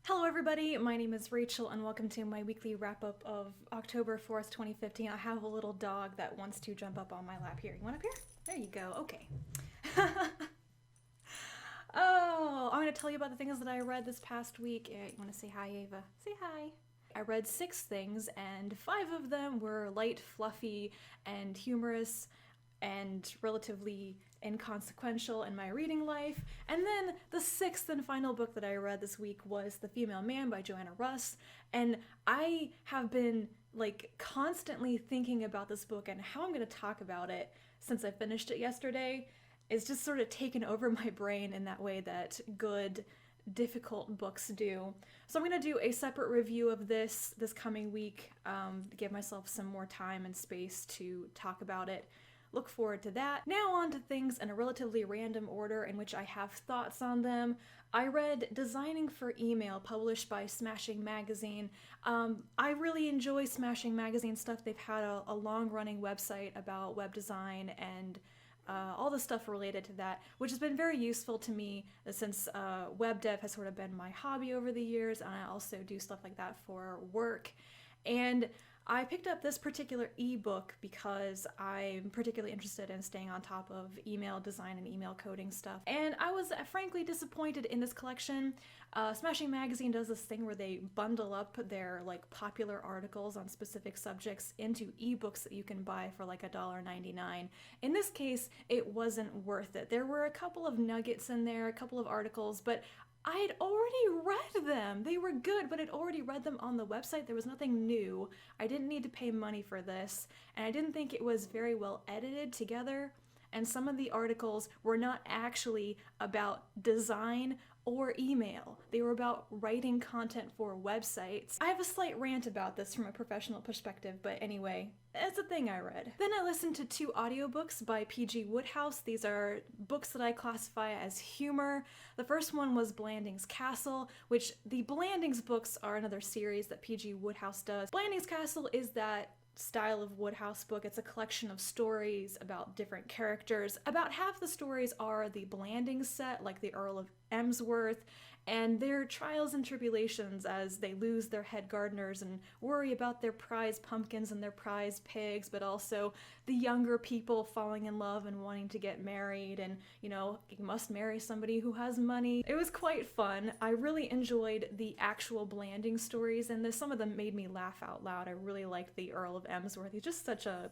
Hello everybody, my name is Rachel and welcome to my weekly wrap-up of October 4th, 2015. I have a little dog that wants to jump up on my lap here. You want up here? There you go, okay. Oh, I'm going to tell you about the things that I read this past week. You want to say hi, Ava? Say hi. I read 6 things and 5 of them were light, fluffy, and humorous, and relatively inconsequential in my reading life. And then the 6th and final book that I read this week was The Female Man by Joanna Russ. And I have been constantly thinking about this book and how I'm going to talk about it since I finished it yesterday. It's just sort of taken over my brain in that way that good, difficult books do. So I'm going to do a separate review of this coming week to give myself some more time and space to talk about it. Look forward to that. Now on to things in a relatively random order in which I have thoughts on them. I read Designing for Email, published by Smashing Magazine. I really enjoy Smashing Magazine stuff. They've had a long-running website about web design and all the stuff related to that, which has been very useful to me since web dev has sort of been my hobby over the years, and I also do stuff like that for work. And I picked up this particular ebook because I'm particularly interested in staying on top of email design and email coding stuff. And I was frankly disappointed in this collection. Smashing Magazine does this thing where they bundle up their popular articles on specific subjects into ebooks that you can buy for $1.99. In this case, it wasn't worth it. There were a couple of nuggets in there, a couple of articles, but I had already read them. They were good, but I'd already read them on the website. There was nothing new. I didn't need to pay money for this, and I didn't think it was very well edited together, and some of the articles were not actually about design or email. They were about writing content for websites. I have a slight rant about this from a professional perspective, but anyway, it's a thing I read. Then I listened to 2 audiobooks by P.G. Wodehouse. These are books that I classify as humor. The first one was Blandings Castle, which the Blandings books are another series that P.G. Wodehouse does. Blandings Castle is that style of Woodhouse book. It's a collection of stories about different characters. About half the stories are the Blandings set, like the Earl of Emsworth, and their trials and tribulations as they lose their head gardeners and worry about their prize pumpkins and their prize pigs, but also the younger people falling in love and wanting to get married, and you must marry somebody who has money. It was quite fun. I really enjoyed the actual Blanding stories, and some of them made me laugh out loud. I really liked the Earl of Emsworth. He's just such a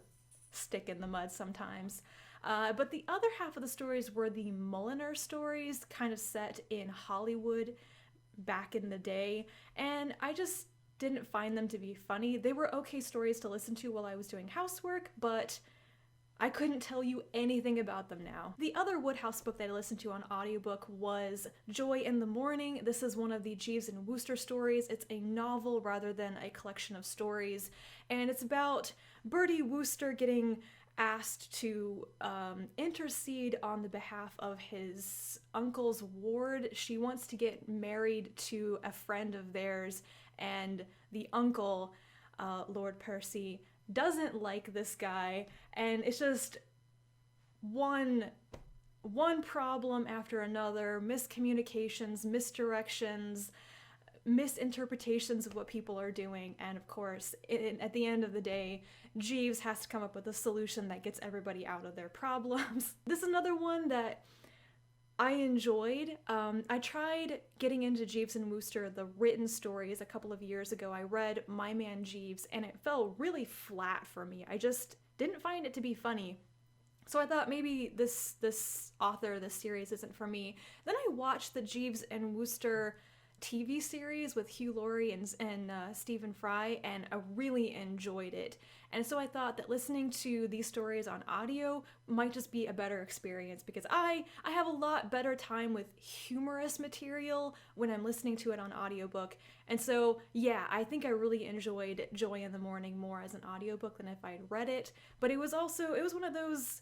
stick in the mud sometimes. But the other half of the stories were the Mulliner stories, kind of set in Hollywood back in the day, and I just didn't find them to be funny. They were okay stories to listen to while I was doing housework, but I couldn't tell you anything about them now. The other Wodehouse book that I listened to on audiobook was Joy in the Morning. This is one of the Jeeves and Wooster stories. It's a novel rather than a collection of stories, and it's about Bertie Wooster getting asked to intercede on the behalf of his uncle's ward. She wants to get married to a friend of theirs, and the uncle, Lord Percy, doesn't like this guy, and it's just one problem after another, miscommunications, misdirections, misinterpretations of what people are doing, and of course, at the end of the day, Jeeves has to come up with a solution that gets everybody out of their problems. This is another one that I enjoyed. I tried getting into Jeeves and Wooster, the written stories, a couple of years ago. I read My Man Jeeves, and it fell really flat for me. I just didn't find it to be funny. So I thought maybe this author, this series isn't for me. Then I watched the Jeeves and Wooster TV series with Hugh Laurie and Stephen Fry, and I really enjoyed it. And so I thought that listening to these stories on audio might just be a better experience, because I have a lot better time with humorous material when I'm listening to it on audiobook. And so yeah, I think I really enjoyed Joy in the Morning more as an audiobook than if I'd read it. But it was one of those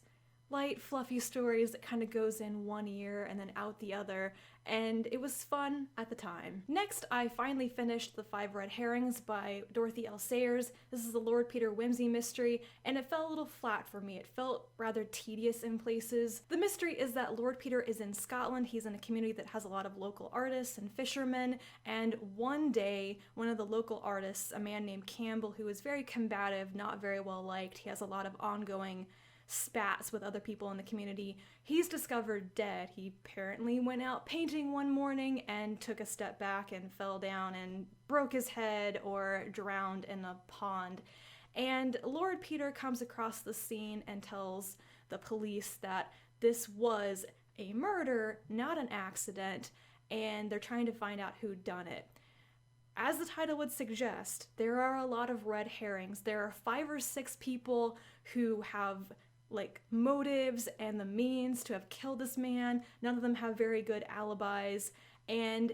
light, fluffy stories that kind of goes in one ear and then out the other, and it was fun at the time. Next, I finally finished The Five Red Herrings by Dorothy L. Sayers. This is a Lord Peter Wimsey mystery, and it fell a little flat for me. It felt rather tedious in places. The mystery is that Lord Peter is in Scotland. He's in a community that has a lot of local artists and fishermen, and one day, one of the local artists, a man named Campbell, who is very combative, not very well liked, he has a lot of ongoing spats with other people in the community, he's discovered dead. He apparently went out painting one morning and took a step back and fell down and broke his head or drowned in a pond. And Lord Peter comes across the scene and tells the police that this was a murder, not an accident, and they're trying to find out who done it. As the title would suggest, there are a lot of red herrings. There are 5 or 6 people who have like motives and the means to have killed this man. None of them have very good alibis, and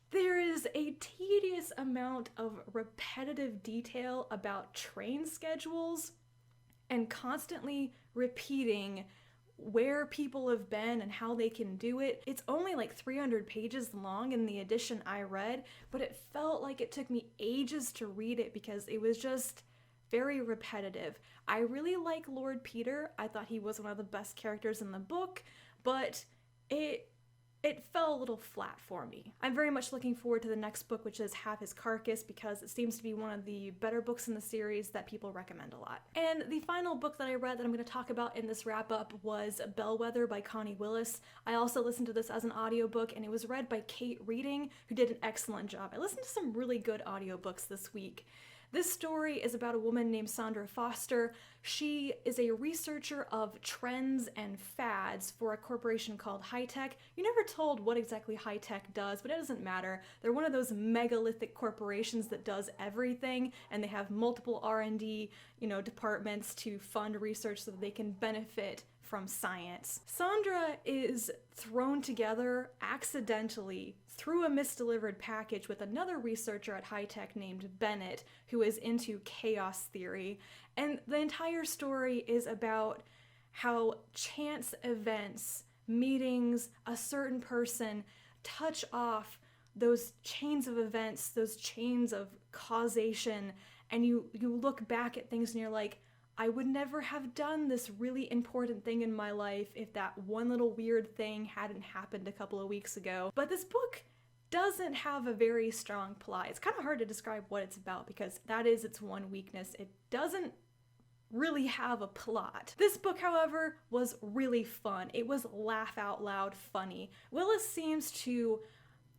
there is a tedious amount of repetitive detail about train schedules and constantly repeating where people have been and how they can do it. It's only like 300 pages long in the edition I read, but it felt like it took me ages to read it because it was just very repetitive. I really like Lord Peter. I thought he was one of the best characters in the book, but it fell a little flat for me. I'm very much looking forward to the next book, which is Have His Carcass, because it seems to be one of the better books in the series that people recommend a lot. And the final book that I read that I'm going to talk about in this wrap-up was Bellwether by Connie Willis. I also listened to this as an audiobook, and it was read by Kate Reading, who did an excellent job. I listened to some really good audiobooks this week. This story is about a woman named Sandra Foster. She is a researcher of trends and fads for a corporation called High Tech. You're never told what exactly High Tech does, but it doesn't matter. They're one of those megalithic corporations that does everything, and they have multiple R&D, departments to fund research so that they can benefit from science. Sandra is thrown together accidentally through a misdelivered package with another researcher at High Tech named Bennett, who is into chaos theory. And the entire story is about how chance events, meetings, a certain person touch off those chains of events, those chains of causation, and you look back at things and you're like, I would never have done this really important thing in my life if that one little weird thing hadn't happened a couple of weeks ago. But this book doesn't have a very strong plot. It's kind of hard to describe what it's about because that is its one weakness. It doesn't really have a plot. This book, however, was really fun. It was laugh out loud funny. Willis seems to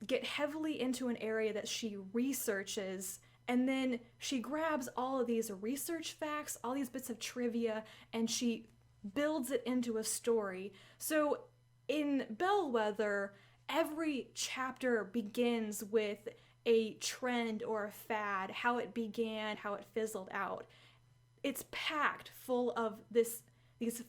get heavily into an area that she researches, and then she grabs all of these research facts, all these bits of trivia, and she builds it into a story. So in Bellwether, every chapter begins with a trend or a fad, how it began, how it fizzled out. It's packed full of these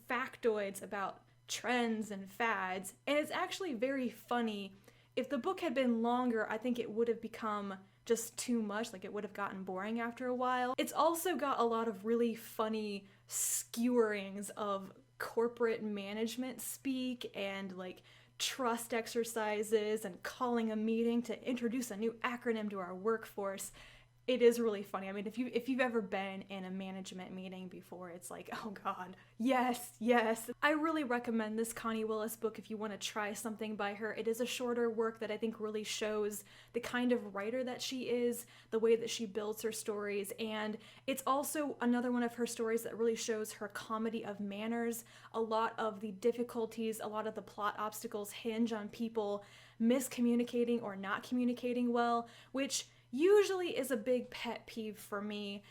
factoids about trends and fads, and it's actually very funny. If the book had been longer, I think it would have become just too much, like it would have gotten boring after a while. It's also got a lot of really funny skewerings of corporate management speak and like trust exercises and calling a meeting to introduce a new acronym to our workforce. It is really funny. I mean, if you've ever been in a management meeting before, it's like, oh God, yes. I really recommend this Connie Willis book if you want to try something by her. It is a shorter work that I think really shows the kind of writer that she is, the way that she builds her stories, and it's also another one of her stories that really shows her comedy of manners. A lot of the difficulties, a lot of the plot obstacles hinge on people miscommunicating or not communicating well, which usually is a big pet peeve for me.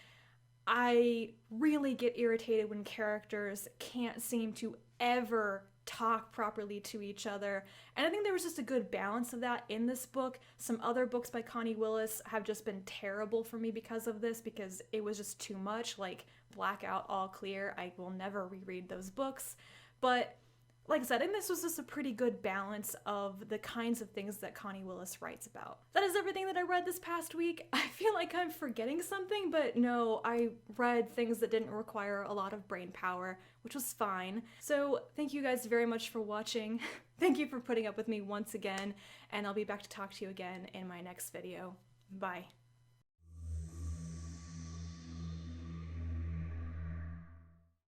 I really get irritated when characters can't seem to ever talk properly to each other, and I think there was just a good balance of that in this book. Some other books by Connie Willis have just been terrible for me because of this, because it was just too much, like Blackout, All Clear. I will never reread those books, but Like I said, I think this was just a pretty good balance of the kinds of things that Connie Willis writes about. That is everything that I read this past week. I feel like I'm forgetting something, but no, I read things that didn't require a lot of brain power, which was fine. So thank you guys very much for watching. Thank you for putting up with me once again, and I'll be back to talk to you again in my next video. Bye.